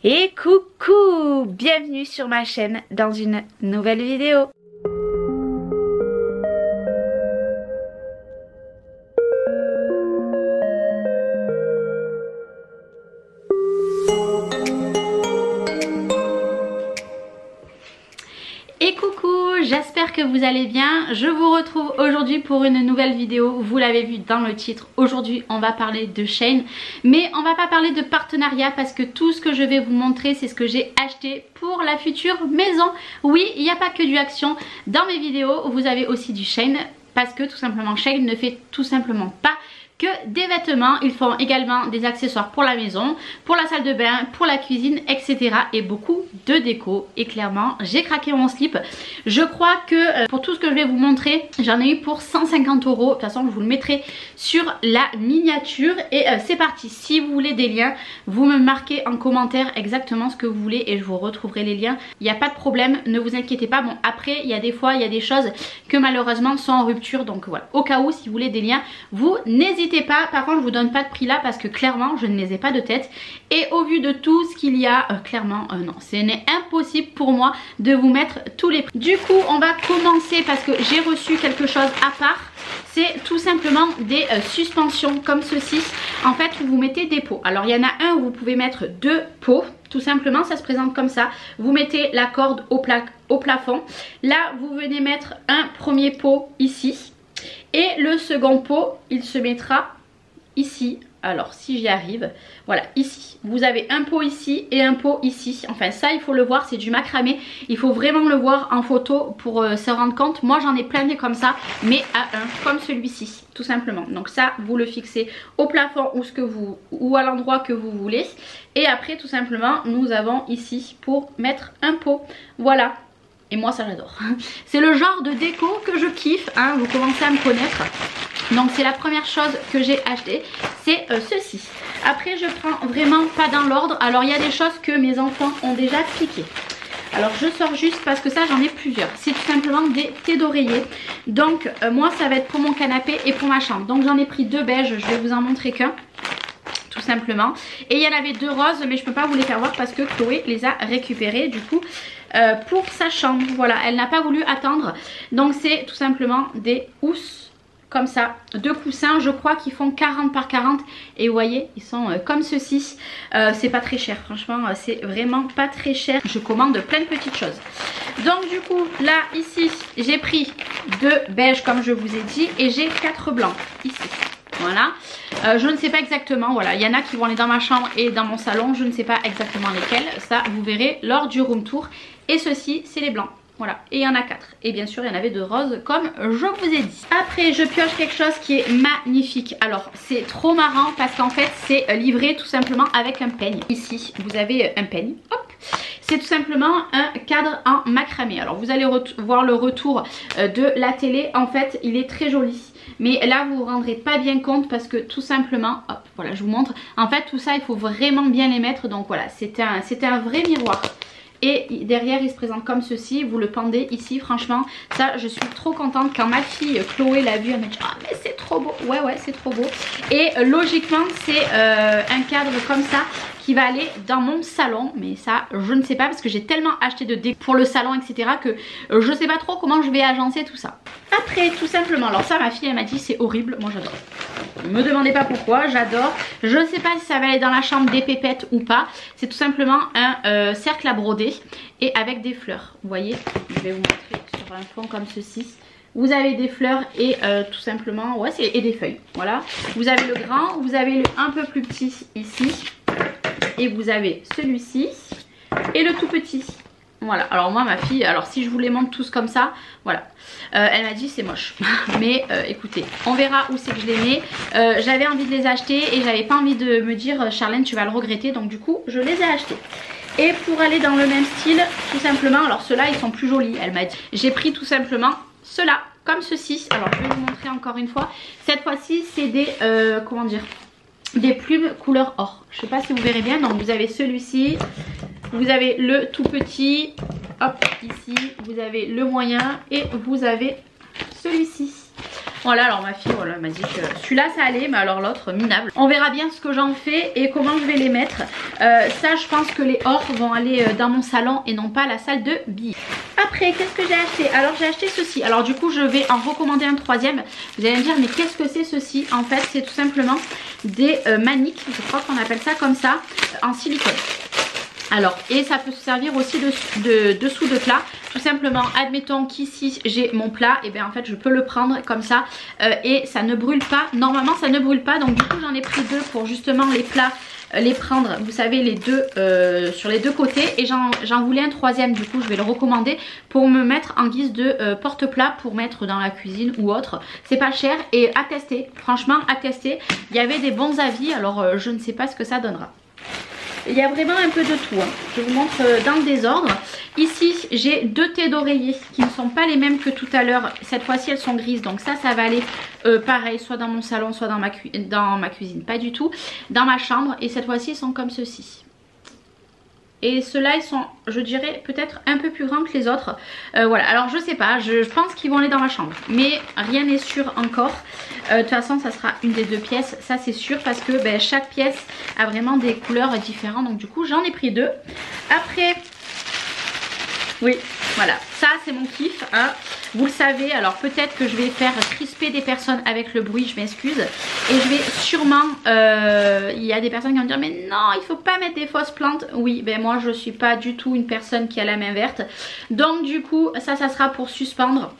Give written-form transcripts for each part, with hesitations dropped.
Et coucou, bienvenue sur ma chaîne dans une nouvelle vidéo. Et coucou, j'espère que vous allez bien. Je vous retrouve aujourd'hui pour une nouvelle vidéo. Vous l'avez vu dans le titre, aujourd'hui on va parler de Shein. Mais on va pas parler de partenariat parce que tout ce que je vais vous montrer c'est ce que j'ai acheté pour la future maison. Oui, il n'y a pas que du Action dans mes vidéos, vous avez aussi du Shein. Parce que tout simplement Shein ne fait tout simplement pas que des vêtements, ils font également des accessoires pour la maison, pour la salle de bain, pour la cuisine, etc. et beaucoup de déco. Et clairement, j'ai craqué mon slip. Je crois que pour tout ce que je vais vous montrer, j'en ai eu pour 150 €. De toute façon, je vous le mettrai sur la miniature. Et c'est parti. Si vous voulez des liens, vous me marquez en commentaire exactement ce que vous voulez et je vous retrouverai les liens. Il n'y a pas de problème, ne vous inquiétez pas. Bon, après, il y a des fois, il y a des choses que malheureusement sont en rupture. Donc voilà, au cas où, si vous voulez des liens, vous n'hésitez pas. Par contre, je vous donne pas de prix là parce que clairement je ne les ai pas de tête et au vu de tout ce qu'il y a, clairement non, ce n'est impossible pour moi de vous mettre tous les prix. Du coup on va commencer parce que j'ai reçu quelque chose à part. C'est tout simplement des suspensions comme ceci. En fait vous mettez des pots. Alors il y en a un où vous pouvez mettre deux pots. Tout simplement ça se présente comme ça. Vous mettez la corde au plafond. Là vous venez mettre un premier pot ici. Et le second pot, il se mettra ici. Alors si j'y arrive, voilà, ici. Vous avez un pot ici et un pot ici. Enfin ça il faut le voir, c'est du macramé. Il faut vraiment le voir en photo pour se rendre compte. Moi j'en ai plein des comme ça, mais à un, comme celui-ci, tout simplement. Donc ça vous le fixez au plafond ou à l'endroit que vous voulez. Et après tout simplement nous avons ici pour mettre un pot. Voilà. Et moi ça j'adore. C'est le genre de déco que je kiffe, hein, vous commencez à me connaître. Donc c'est la première chose que j'ai acheté, c'est ceci. Après je prends vraiment pas dans l'ordre. Alors il y a des choses que mes enfants ont déjà piqué. Alors je sors juste parce que ça j'en ai plusieurs. C'est tout simplement des thés d'oreiller. Donc moi ça va être pour mon canapé et pour ma chambre. Donc j'en ai pris deux beiges, je vais vous en montrer qu'un. Tout simplement. Et il y en avait deux roses mais je peux pas vous les faire voir parce que Chloé les a récupérés du coup pour sa chambre. Voilà, elle n'a pas voulu attendre. Donc c'est tout simplement des housses comme ça, deux coussins, je crois qu'ils font 40 par 40 et vous voyez ils sont comme ceci. C'est pas très cher, franchement c'est vraiment pas très cher. Je commande plein de petites choses. Donc du coup là ici j'ai pris deux beiges comme je vous ai dit et j'ai 4 blancs ici. Voilà, je ne sais pas exactement, voilà, il y en a qui vont aller dans ma chambre et dans mon salon, je ne sais pas exactement lesquels, ça vous verrez lors du room tour. Et ceci c'est les blancs, voilà, et il y en a 4. Et bien sûr il y en avait de roses comme je vous ai dit. Après je pioche quelque chose qui est magnifique. Alors c'est trop marrant parce qu'en fait c'est livré tout simplement avec un peigne. Ici vous avez un peigne, hop. C'est tout simplement un cadre en macramé. Alors vous allez voir le retour de la télé. En fait il est très joli. Mais là vous vous rendrez pas bien compte parce que tout simplement, hop voilà je vous montre. En fait tout ça il faut vraiment bien les mettre. Donc voilà c'était un vrai miroir. Et derrière il se présente comme ceci, vous le pendez ici. Franchement ça je suis trop contente. Quand ma fille Chloé l'a vu elle m'a dit ah mais c'est trop beau. Ouais c'est trop beau. Et logiquement c'est un cadre comme ça qui va aller dans mon salon. Mais ça je ne sais pas parce que j'ai tellement acheté de déco pour le salon etc. que je sais pas trop comment je vais agencer tout ça. Après tout simplement, alors ça ma fille elle m'a dit c'est horrible, moi j'adore. Ne me demandez pas pourquoi, j'adore. Je ne sais pas si ça va aller dans la chambre des pépettes ou pas. C'est tout simplement un cercle à broder et avec des fleurs. Vous voyez, je vais vous montrer sur un fond comme ceci. Vous avez des fleurs et tout simplement, ouais, et des feuilles. Voilà. Vous avez le grand, vous avez le un peu plus petit ici. Et vous avez celui-ci et le tout petit. Voilà, alors moi ma fille, alors si je vous les montre tous comme ça, voilà, elle m'a dit c'est moche. Mais écoutez, on verra où c'est que je les mets. J'avais envie de les acheter et j'avais pas envie de me dire Charlène tu vas le regretter. Donc du coup je les ai achetés. Et pour aller dans le même style, tout simplement, alors ceux-là ils sont plus jolis, elle m'a dit. J'ai pris tout simplement ceux-là, comme ceci. Alors je vais vous montrer encore une fois. Cette fois-ci c'est des, comment dire, des plumes couleur or. Je sais pas si vous verrez bien, donc vous avez celui-ci. Vous avez le tout petit, hop, ici, vous avez le moyen et vous avez celui-ci. Voilà, alors ma fille voilà, m'a dit que celui-là ça allait, mais alors l'autre minable. On verra bien ce que j'en fais et comment je vais les mettre. Ça je pense que les or vont aller dans mon salon et non pas à la salle de billets. Après qu'est-ce que j'ai acheté? Alors j'ai acheté ceci. Alors du coup je vais en recommander un troisième. Vous allez me dire mais qu'est-ce que c'est ceci? En fait c'est tout simplement des maniques, je crois qu'on appelle ça comme ça, en silicone. Alors, et ça peut se servir aussi dessous de plat. Tout simplement, admettons qu'ici j'ai mon plat, et bien en fait je peux le prendre comme ça et ça ne brûle pas. Normalement ça ne brûle pas, donc du coup j'en ai pris deux pour justement les plats, les prendre, vous savez, les deux sur les deux côtés. Et j'en voulais un troisième, du coup je vais le recommander pour me mettre en guise de porte-plat pour mettre dans la cuisine ou autre. C'est pas cher et à tester, franchement à tester. Il y avait des bons avis, alors je ne sais pas ce que ça donnera. Il y a vraiment un peu de tout, hein. Je vous montre dans le désordre. Ici j'ai deux thés d'oreiller qui ne sont pas les mêmes que tout à l'heure. Cette fois-ci elles sont grises, donc ça va aller pareil, soit dans mon salon, soit dans ma cuisine, pas du tout, dans ma chambre. Et cette fois-ci ils sont comme ceci. Et ceux-là ils sont, je dirais, peut-être un peu plus grands que les autres. Voilà, alors je sais pas, je pense qu'ils vont aller dans ma chambre, mais rien n'est sûr encore. De toute façon ça sera une des deux pièces, ça c'est sûr, parce que ben, chaque pièce a vraiment des couleurs différentes. Donc du coup j'en ai pris deux. Après, oui voilà, ça c'est mon kiff, hein. Vous le savez, alors peut-être que je vais faire crisper des personnes avec le bruit, je m'excuse. Et je vais sûrement, il y a des personnes qui vont me dire mais non il faut pas mettre des fausses plantes. Oui, ben moi je suis pas du tout une personne qui a la main verte. Donc du coup ça sera pour suspendre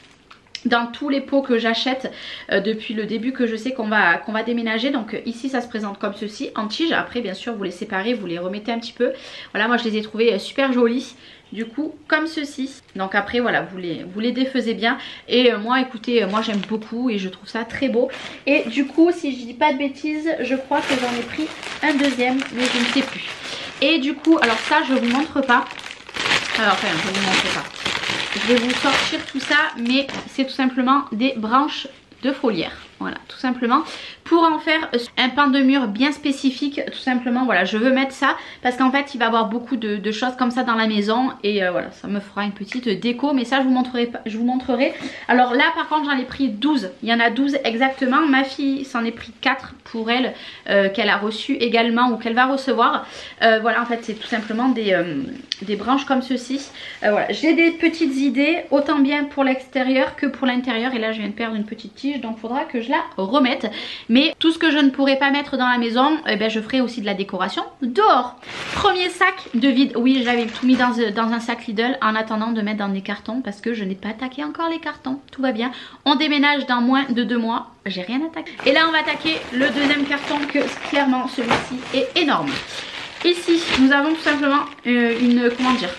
dans tous les pots que j'achète depuis le début, que je sais qu'on va déménager. Donc ici ça se présente comme ceci en tige. Après bien sûr vous les séparez, vous les remettez un petit peu. Voilà, moi je les ai trouvés super jolis. Du coup comme ceci. Donc après voilà, vous les défaisez bien. Et moi écoutez, moi j'aime beaucoup et je trouve ça très beau. Et du coup si je dis pas de bêtises, je crois que j'en ai pris un deuxième, mais je ne sais plus. Et du coup, alors ça je vous montre pas. Alors enfin je vous montre pas. Je vais vous sortir tout ça, mais c'est tout simplement des branches de foliaire. Voilà, tout simplement. Pour en faire un pan de mur bien spécifique, tout simplement, voilà, je veux mettre ça. Parce qu'en fait, il va y avoir beaucoup de choses comme ça dans la maison. Et voilà, ça me fera une petite déco. Mais ça, je vous montrerai. Alors là, par contre, j'en ai pris 12. Il y en a 12 exactement. Ma fille s'en est pris 4 pour elle, qu'elle a reçu également ou qu'elle va recevoir. Voilà, en fait, c'est tout simplement des branches comme ceci. Voilà, j'ai des petites idées, autant bien pour l'extérieur que pour l'intérieur. Et là, je viens de perdre une petite tige, donc il faudra que je la remette. Mais tout ce que je ne pourrais pas mettre dans la maison, eh ben, je ferai aussi de la décoration dehors. Premier sac de vide. Oui, j'avais tout mis dans un sac Lidl en attendant de mettre dans des cartons parce que je n'ai pas attaqué encore les cartons. Tout va bien. On déménage dans moins de 2 mois. J'ai rien attaqué. Et là, on va attaquer le deuxième carton que clairement celui-ci est énorme. Ici, nous avons tout simplement une, comment dire,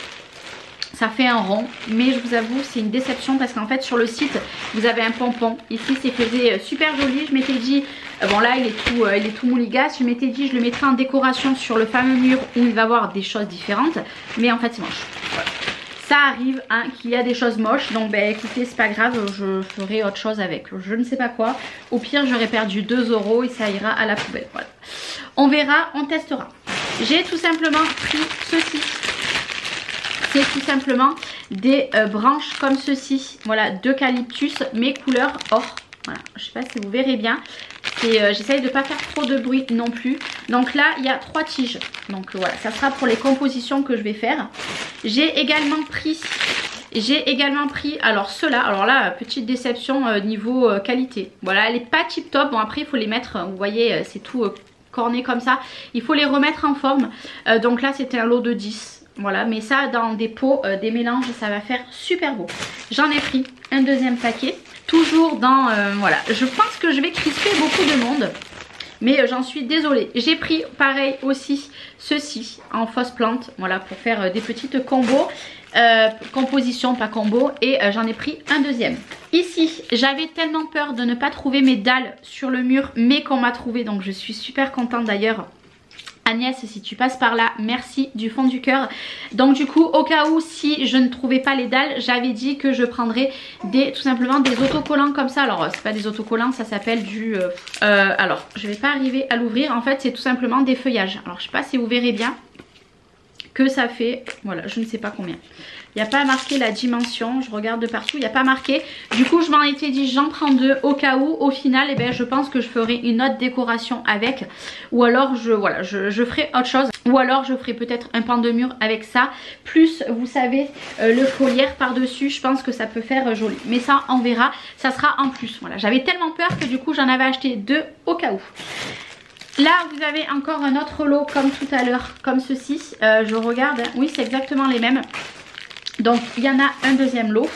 ça fait un rond, mais je vous avoue c'est une déception parce qu'en fait sur le site vous avez un pompon. Ici c'est faisait super joli, je m'étais dit, bon là il est tout mouligasse, je m'étais dit je le mettrai en décoration sur le fameux mur où il va y avoir des choses différentes, mais en fait c'est moche. Voilà. Ça arrive hein, qu'il y a des choses moches, donc ben écoutez c'est pas grave, je ferai autre chose avec, je ne sais pas quoi. Au pire j'aurais perdu 2 € et ça ira à la poubelle. Voilà. On verra, on testera. J'ai tout simplement pris ceci. C'est tout simplement des branches comme ceci, voilà, d'eucalyptus, mais couleur or. Voilà, je sais pas si vous verrez bien. J'essaye de ne pas faire trop de bruit non plus. Donc là, il y a 3 tiges. Donc voilà, ça sera pour les compositions que je vais faire. J'ai également pris, alors ceux-là. Alors là, petite déception niveau qualité. Voilà, elle n'est pas tip top. Bon après, il faut les mettre, vous voyez, c'est tout corné comme ça. Il faut les remettre en forme. Donc là, c'était un lot de 10. Voilà, mais ça dans des pots, des mélanges, ça va faire super beau. J'en ai pris un deuxième paquet. Toujours dans, voilà, je pense que je vais crisper beaucoup de monde. Mais j'en suis désolée. J'ai pris pareil aussi ceci en fausse plante. Voilà, pour faire des petites combos. Composition, pas combo. Et j'en ai pris un deuxième. Ici, j'avais tellement peur de ne pas trouver mes dalles sur le mur, mais qu'on m'a trouvé. Donc je suis super contente d'ailleurs. Agnès, si tu passes par là, merci du fond du cœur. Donc du coup, au cas où si je ne trouvais pas les dalles, j'avais dit que je prendrais tout simplement des autocollants comme ça. Alors c'est pas des autocollants, ça s'appelle du... alors je vais pas arriver à l'ouvrir. En fait c'est tout simplement des feuillages. Alors je sais pas si vous verrez bien. que ça fait, voilà, je ne sais pas combien. Il n'y a pas marqué la dimension, je regarde de partout, il n'y a pas marqué. Du coup je m'en étais dit j'en prends 2 au cas où. Au final, je pense que je ferai une autre décoration avec. Ou alors je ferai autre chose. Ou alors je ferai peut-être un pan de mur avec ça. Plus vous savez le foliaire par dessus, je pense que ça peut faire joli. Mais ça on verra, ça sera en plus. Voilà, j'avais tellement peur que du coup j'en avais acheté 2 au cas où. Là vous avez encore un autre lot comme tout à l'heure, comme ceci. Je regarde, oui c'est exactement les mêmes. Donc il y en a un deuxième lot.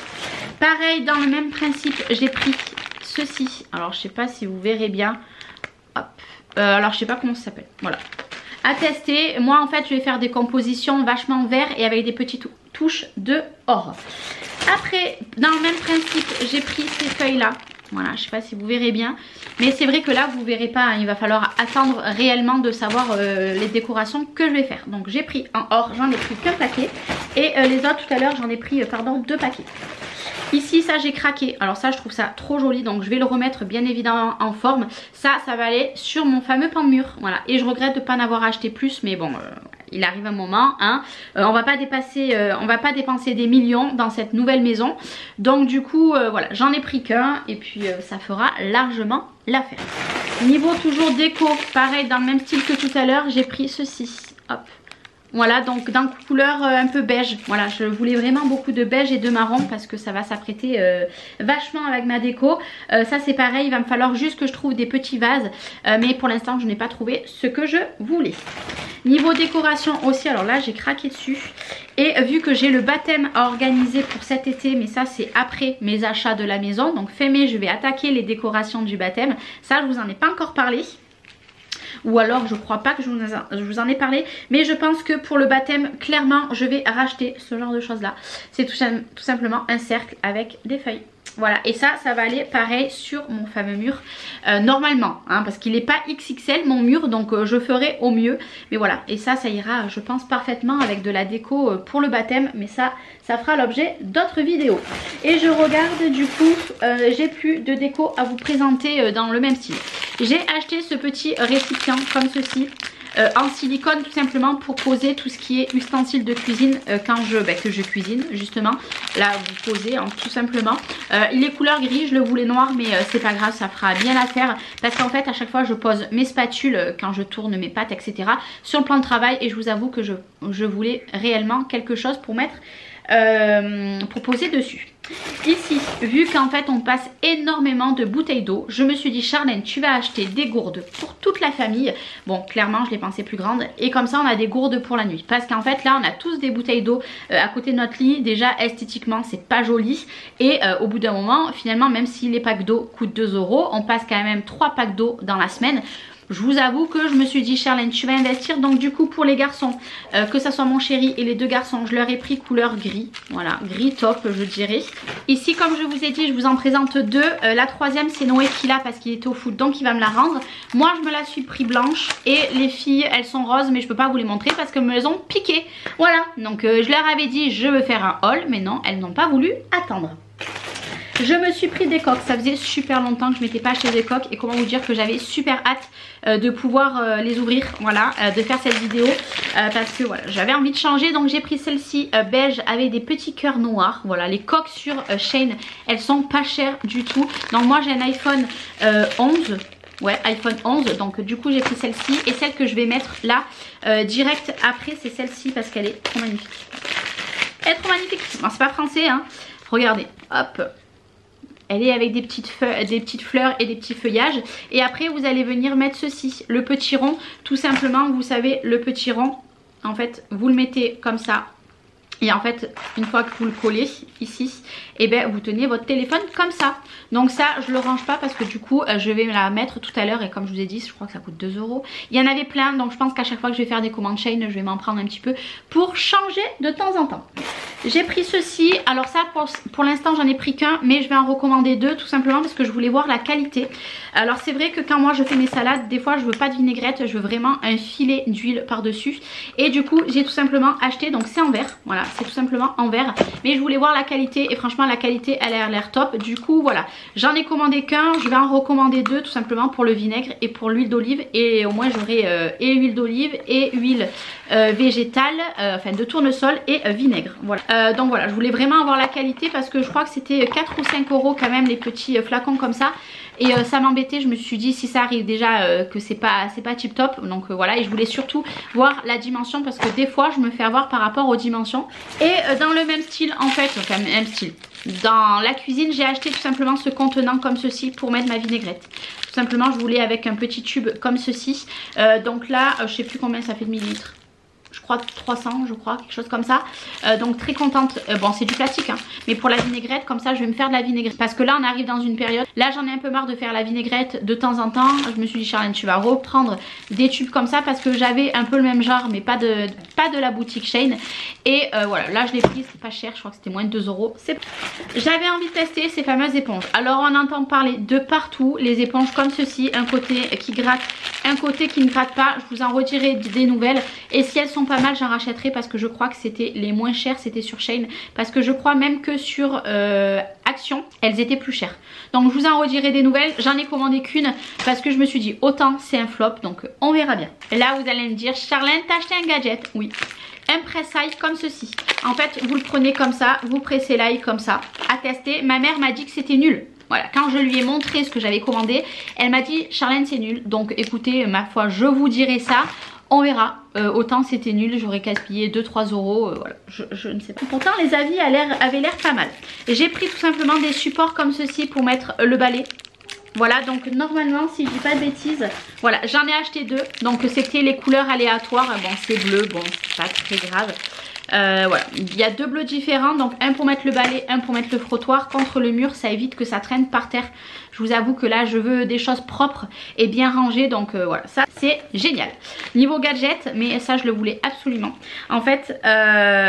Pareil, dans le même principe, j'ai pris ceci. Alors je sais pas si vous verrez bien. Hop. Alors je sais pas comment ça s'appelle. Voilà. À tester. Moi en fait je vais faire des compositions vachement vert et avec des petites touches de or. Après, dans le même principe, j'ai pris ces feuilles là. Voilà, je sais pas si vous verrez bien. Mais c'est vrai que là vous verrez pas, hein, il va falloir attendre réellement de savoir les décorations que je vais faire. Donc j'ai pris en or, j'en ai pris qu'un paquet. Et les autres tout à l'heure j'en ai pris 2 paquets. Ici ça j'ai craqué, alors ça je trouve ça trop joli, donc je vais le remettre bien évidemment en forme. Ça va aller sur mon fameux pan de mur, voilà. Et je regrette de ne pas en avoir acheté plus, mais bon, il arrive un moment, hein. On va pas dépenser des millions dans cette nouvelle maison. Donc du coup voilà, j'en ai pris qu'un et puis ça fera largement l'affaire. Niveau toujours déco, pareil dans le même style que tout à l'heure, j'ai pris ceci, hop. Voilà, donc dans couleur un peu beige. Voilà, je voulais vraiment beaucoup de beige et de marron parce que ça va s'apprêter vachement avec ma déco. Ça c'est pareil, il va me falloir juste que je trouve des petits vases. Mais pour l'instant je n'ai pas trouvé ce que je voulais. Niveau décoration aussi, alors là j'ai craqué dessus. Et vu que j'ai le baptême à organiser pour cet été, mais ça c'est après mes achats de la maison. Donc fin mai je vais attaquer les décorations du baptême. Ça je vous en ai pas encore parlé. Ou alors je crois pas que je vous en ai parlé. Mais je pense que pour le baptême, clairement je vais racheter ce genre de choses là. C'est tout simplement un cercle avec des feuilles. Voilà, et ça va aller pareil sur mon fameux mur normalement, hein, parce qu'il n'est pas XXL mon mur, donc je ferai au mieux. Mais voilà, et ça ira je pense parfaitement avec de la déco pour le baptême. Mais ça fera l'objet d'autres vidéos. Et je regarde du coup, j'ai plus de déco à vous présenter dans le même style. J'ai acheté ce petit récipient comme ceci. En silicone tout simplement pour poser tout ce qui est ustensiles de cuisine que je cuisine justement. Là vous posez hein, tout simplement. Il est couleur gris, je le voulais noir mais c'est pas grave, ça fera bien l'affaire. Parce qu'en fait à chaque fois je pose mes spatules quand je tourne mes pâtes etc. sur le plan de travail. Et je vous avoue que je voulais réellement quelque chose pour mettre pour poser dessus. Ici, vu qu'en fait on passe énormément de bouteilles d'eau, je me suis dit Charlène, tu vas acheter des gourdes pour toute la famille. Bon, clairement je l'ai pensé plus grande. Et comme ça on a des gourdes pour la nuit. Parce qu'en fait là on a tous des bouteilles d'eau à côté de notre lit. Déjà esthétiquement c'est pas joli. Et au bout d'un moment finalement, même si les packs d'eau coûtent 2 €, on passe quand même 3 packs d'eau dans la semaine. Je vous avoue que je me suis dit Charlène tu vas investir. Donc du coup pour les garçons, que ça soit mon chéri et les 2 garçons, je leur ai pris couleur gris. Voilà, gris top je dirais. Ici comme je vous ai dit je vous en présente 2. La troisième c'est Noé qui l'a parce qu'il était au foot donc il va me la rendre. Moi je me la suis pris blanche. Et les filles elles sont roses mais je peux pas vous les montrer parce qu'elles me les ont piquées. Voilà, donc je leur avais dit je veux faire un haul. Mais non, elles n'ont pas voulu attendre. Je me suis pris des coques, ça faisait super longtemps que je m'étais pas acheté des coques. Et comment vous dire que j'avais super hâte de pouvoir les ouvrir, voilà, de faire cette vidéo. Parce que voilà, j'avais envie de changer. Donc j'ai pris celle-ci beige avec des petits cœurs noirs. Voilà, les coques sur Shein, elles sont pas chères du tout. Donc moi j'ai un iPhone 11. Ouais, iPhone 11, donc du coup j'ai pris celle-ci. Et celle que je vais mettre là, direct après, c'est celle-ci parce qu'elle est trop magnifique. Elle est trop magnifique. Bon, c'est pas français, hein. Regardez, hop. Elle est avec des petites fleurs et des petits feuillages. Et après vous allez venir mettre ceci, le petit rond. Tout simplement, vous savez, le petit rond, en fait, vous le mettez comme ça. Et en fait, une fois que vous le collez ici, et ben vous tenez votre téléphone comme ça. Donc ça, je le range pas parce que du coup, je vais me la mettre tout à l'heure. Et comme je vous ai dit, je crois que ça coûte 2 €. Il y en avait plein, donc je pense qu'à chaque fois que je vais faire des commandes Shein, je vais m'en prendre un petit peu pour changer de temps en temps. J'ai pris ceci. Alors ça, pour l'instant, j'en ai pris qu'un, mais je vais en recommander 2 tout simplement parce que je voulais voir la qualité. Alors c'est vrai que quand moi je fais mes salades, des fois je veux pas de vinaigrette, je veux vraiment un filet d'huile par-dessus. Et du coup, j'ai tout simplement acheté, donc c'est en verre, voilà. C'est tout simplement en verre, mais je voulais voir la qualité et franchement la qualité elle a l'air top. Du coup voilà, j'en ai commandé qu'un, je vais en recommander 2 tout simplement pour le vinaigre et pour l'huile d'olive. Et au moins j'aurai et huile d'olive et huile végétal, enfin de tournesol et vinaigre. Voilà. Donc voilà, je voulais vraiment avoir la qualité parce que je crois que c'était 4 ou 5 euros quand même les petits flacons comme ça. Et ça m'embêtait, je me suis dit si ça arrive déjà que c'est pas tip top. Donc voilà, et je voulais surtout voir la dimension parce que des fois je me fais avoir par rapport aux dimensions. Et dans le même style en fait, enfin même style, dans la cuisine j'ai acheté tout simplement ce contenant comme ceci pour mettre ma vinaigrette. Tout simplement je voulais avec un petit tube comme ceci. Donc là je sais plus combien ça fait de millilitres. Je crois 300, je crois, quelque chose comme ça. Donc très contente. Bon, c'est du plastique, hein, mais pour la vinaigrette, comme ça, je vais me faire de la vinaigrette. Parce que là, on arrive dans une période. Là, j'en ai un peu marre de faire la vinaigrette de temps en temps. Je me suis dit, Charlène, tu vas reprendre des tubes comme ça parce que j'avais un peu le même genre, mais pas de la boutique Shein. Et voilà, là, je l'ai pris, c'est pas cher. Je crois que c'était moins de 2 euros. J'avais envie de tester ces fameuses éponges. Alors, on entend parler de partout. Les éponges comme ceci, un côté qui gratte, un côté qui ne gratte pas. Je vous en redirai des nouvelles. Et si elles sont pas mal, j'en rachèterai parce que je crois que c'était les moins chères, c'était sur Shein, parce que je crois même que sur Action elles étaient plus chères. Donc je vous en redirai des nouvelles. J'en ai commandé qu'une parce que je me suis dit autant c'est un flop, donc on verra bien. Et là vous allez me dire, Charlène, t'as acheté un gadget? Oui, un presse-ail comme ceci. En fait vous le prenez comme ça, vous pressez l'ail comme ça. À tester, ma mère m'a dit que c'était nul. Voilà, quand je lui ai montré ce que j'avais commandé, elle m'a dit, Charlène, c'est nul. Donc écoutez, ma foi, je vous dirai ça. On verra. Autant c'était nul, j'aurais gaspillé 2-3 euros. Voilà, je ne sais pas. Pourtant les avis avaient l'air pas mal. J'ai pris tout simplement des supports comme ceci pour mettre le balai. Voilà, donc normalement, si je dis pas de bêtises, voilà, j'en ai acheté 2. Donc c'était les couleurs aléatoires. Bon, c'est bleu, bon, c'est pas très grave. Voilà, il y a 2 bleus différents, donc un pour mettre le balai, un pour mettre le frottoir contre le mur, ça évite que ça traîne par terre. Je vous avoue que là je veux des choses propres et bien rangées, donc voilà, ça c'est génial. Niveau gadget, mais ça je le voulais absolument. En fait,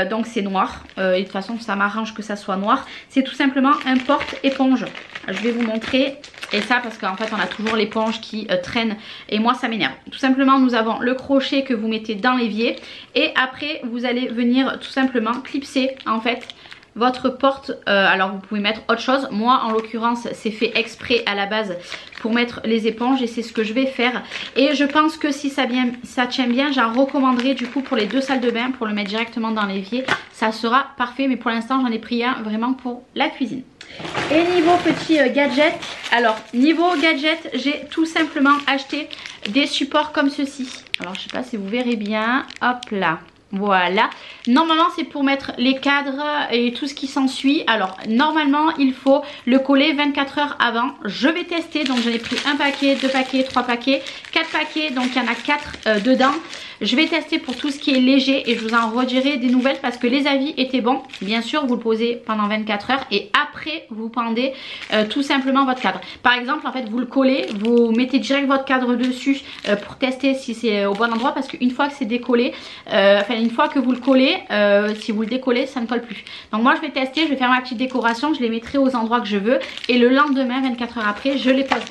donc c'est noir, et de toute façon ça m'arrange que ça soit noir. C'est tout simplement un porte-éponge. Je vais vous montrer. Et ça parce qu'en fait on a toujours l'éponge qui traîne et moi ça m'énerve. Tout simplement nous avons le crochet que vous mettez dans l'évier et après vous allez venir tout simplement clipser en fait votre porte. Alors vous pouvez mettre autre chose. Moi en l'occurrence c'est fait exprès à la base pour mettre les éponges et c'est ce que je vais faire. Et je pense que si ça tient bien, j'en recommanderai du coup pour les 2 salles de bain pour le mettre directement dans l'évier. Ça sera parfait, mais pour l'instant j'en ai pris un vraiment pour la cuisine. Et niveau petit gadget, alors niveau gadget j'ai tout simplement acheté des supports comme ceci. Alors je sais pas si vous verrez bien, hop là. Voilà, normalement c'est pour mettre les cadres et tout ce qui s'ensuit. Alors normalement il faut le coller 24 heures avant. Je vais tester, donc j'en ai pris 1 paquet, 2 paquets, 3 paquets, 4 paquets, donc il y en a 4 dedans. Je vais tester pour tout ce qui est léger et je vous en redirai des nouvelles parce que les avis étaient bons. Bien sûr vous le posez pendant 24 heures et après vous pendez tout simplement votre cadre. Par exemple en fait vous le collez, vous mettez direct votre cadre dessus pour tester si c'est au bon endroit parce qu'une fois que c'est décollé, enfin une fois que vous le collez, si vous le décollez ça ne colle plus. Donc moi je vais tester, je vais faire ma petite décoration, je les mettrai aux endroits que je veux et le lendemain 24 heures après je les poserai.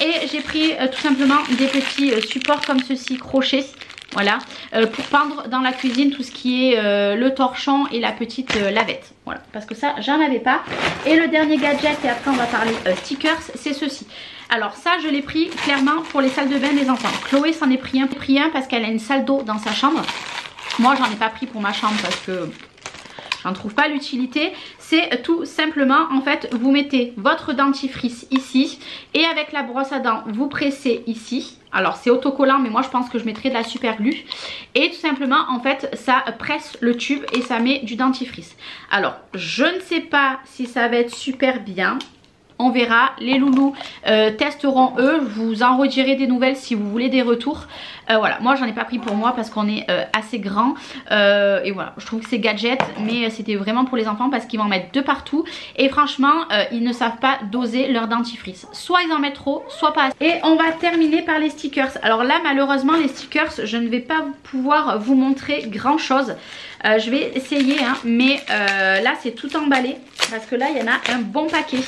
Et j'ai pris tout simplement des petits supports comme ceci, crochets. Voilà, pour peindre dans la cuisine tout ce qui est le torchon et la petite lavette. Voilà, parce que ça j'en avais pas. Et le dernier gadget, et après on va parler stickers, c'est ceci. Alors ça je l'ai pris clairement pour les salles de bain des enfants. Chloé s'en est pris un parce qu'elle a une salle d'eau dans sa chambre. Moi j'en ai pas pris pour ma chambre parce que j'en trouve pas l'utilité. C'est tout simplement en fait vous mettez votre dentifrice ici et avec la brosse à dents vous pressez ici. Alors c'est autocollant mais moi je pense que je mettrai de la super glue. Et tout simplement en fait ça presse le tube et ça met du dentifrice. Alors je ne sais pas si ça va être super bien. On verra, les loulous testeront eux, je vous en redirai des nouvelles si vous voulez des retours. Voilà, moi j'en ai pas pris pour moi parce qu'on est assez grand et voilà, je trouve que c'est gadget mais c'était vraiment pour les enfants parce qu'ils vont en mettre de partout et franchement ils ne savent pas doser leur dentifrice. Soit ils en mettent trop, soit pas assez. Et on va terminer par les stickers. Alors là malheureusement les stickers je ne vais pas pouvoir vous montrer grand chose. Je vais essayer hein, mais là c'est tout emballé parce que là il y en a un bon paquet.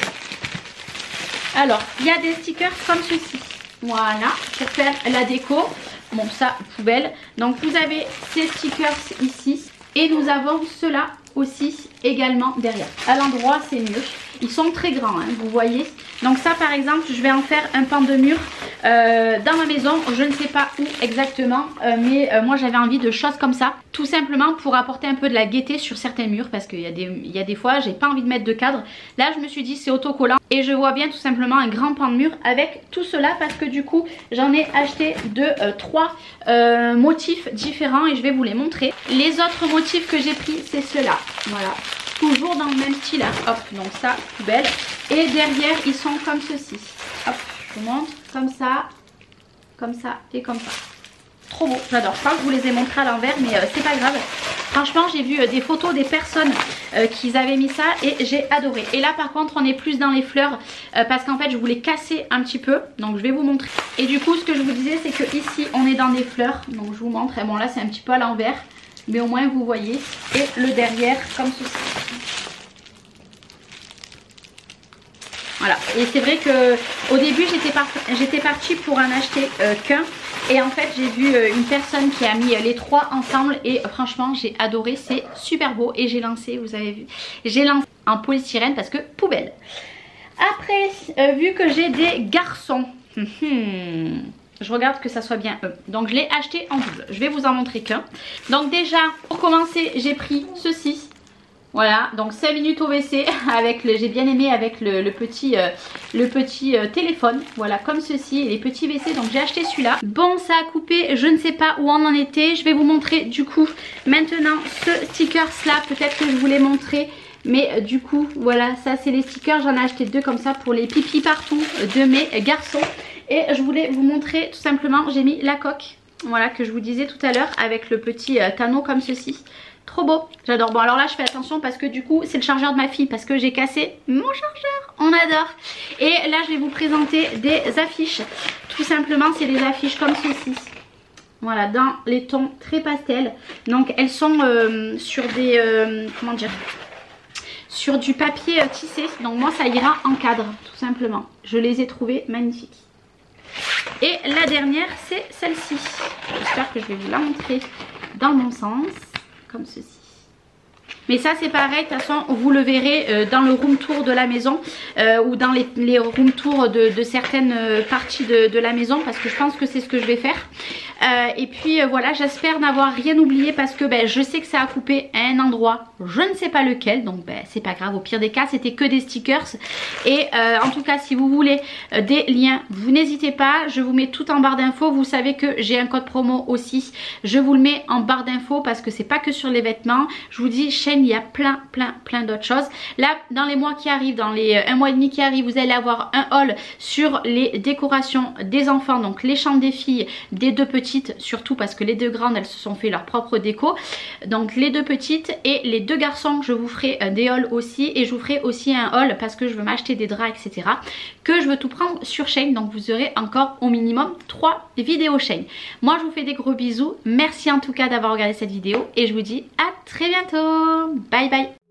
Alors, il y a des stickers comme ceci. Voilà, pour faire la déco. Bon, ça, poubelle. Donc, vous avez ces stickers ici. Et nous avons ceux-là aussi également derrière. À l'endroit, c'est mieux. Ils sont très grands, hein, vous voyez. Donc ça par exemple je vais en faire un pan de mur dans ma maison, je ne sais pas où exactement, mais moi j'avais envie de choses comme ça, tout simplement pour apporter un peu de la gaieté sur certains murs, parce qu'il y a des fois j'ai pas envie de mettre de cadre. Là je me suis dit c'est autocollant et je vois bien tout simplement un grand pan de mur avec tout cela, parce que du coup j'en ai acheté trois motifs différents et je vais vous les montrer. Les autres motifs que j'ai pris c'est ceux-là, voilà, toujours dans le même style, hein. Hop, donc ça poubelle, et derrière ils sont comme ceci, hop, je vous montre, comme ça et comme ça. Trop beau, j'adore. Je crois que je vous les ai montrés à l'envers, mais c'est pas grave. Franchement j'ai vu des photos des personnes qui avaient mis ça et j'ai adoré. Et là par contre on est plus dans les fleurs parce qu'en fait je voulais casser un petit peu, donc je vais vous montrer. Et du coup ce que je vous disais c'est que ici on est dans des fleurs, donc je vous montre. Et bon là c'est un petit peu à l'envers, mais au moins vous voyez. Et le derrière comme ceci. Voilà, et c'est vrai que au début j'étais partie pour en acheter qu'un. Et en fait j'ai vu une personne qui a mis les trois ensemble et franchement j'ai adoré, c'est super beau. Et j'ai lancé, vous avez vu, j'ai lancé en polystyrène parce que poubelle. Après vu que j'ai des garçons, je regarde que ça soit bien eux, donc je l'ai acheté en double. Je vais vous en montrer qu'un. Donc déjà pour commencer j'ai pris ceci. Voilà, donc 5 minutes au WC avec j'ai bien aimé avec le petit téléphone, voilà, comme ceci, et les petits WC, donc j'ai acheté celui-là. Bon, ça a coupé, je ne sais pas où on en était, je vais vous montrer du coup maintenant ce stickers là, peut-être que je vous l'ai montré, mais du coup voilà, ça c'est les stickers, j'en ai acheté deux comme ça pour les pipis partout de mes garçons. Et je voulais vous montrer tout simplement, j'ai mis la coque, voilà, que je vous disais tout à l'heure, avec le petit tonneau comme ceci. Trop beau, j'adore. Bon alors là je fais attention parce que du coup c'est le chargeur de ma fille, parce que j'ai cassé mon chargeur, on adore. Et là je vais vous présenter des affiches. Tout simplement c'est des affiches comme ceci. Voilà, dans les tons très pastel. Donc elles sont sur des, comment dire, sur du papier tissé. Donc moi ça ira en cadre tout simplement. Je les ai trouvées magnifiques. Et la dernière c'est celle-ci. J'espère que je vais vous la montrer dans le bon sens. Comme ceci. Mais ça c'est pareil, de toute façon vous le verrez dans le room tour de la maison ou dans les room tours de certaines parties de la maison, parce que je pense que c'est ce que je vais faire. Et puis voilà, j'espère n'avoir rien oublié parce que je sais que ça a coupé à un endroit, je ne sais pas lequel, donc c'est pas grave, au pire des cas c'était que des stickers. Et en tout cas si vous voulez des liens, vous n'hésitez pas, je vous mets tout en barre d'infos. Vous savez que j'ai un code promo aussi, je vous le mets en barre d'infos parce que c'est pas que sur les vêtements. Je vous dis, chaîne, il y a plein d'autres choses. Là dans les mois qui arrivent, dans les 1 mois et demi qui arrivent, vous allez avoir un haul sur les décorations des enfants, donc les chambres des filles, des deux petites surtout, parce que les deux grandes elles se sont fait leur propre déco. Donc les deux petites et les deux garçons, je vous ferai des hauls aussi, et je vous ferai aussi un haul parce que je veux m'acheter des draps etc, que je veux tout prendre sur Shein. Donc vous aurez encore au minimum 3 vidéos Shein. Moi je vous fais des gros bisous, merci en tout cas d'avoir regardé cette vidéo et je vous dis à très bientôt, bye bye.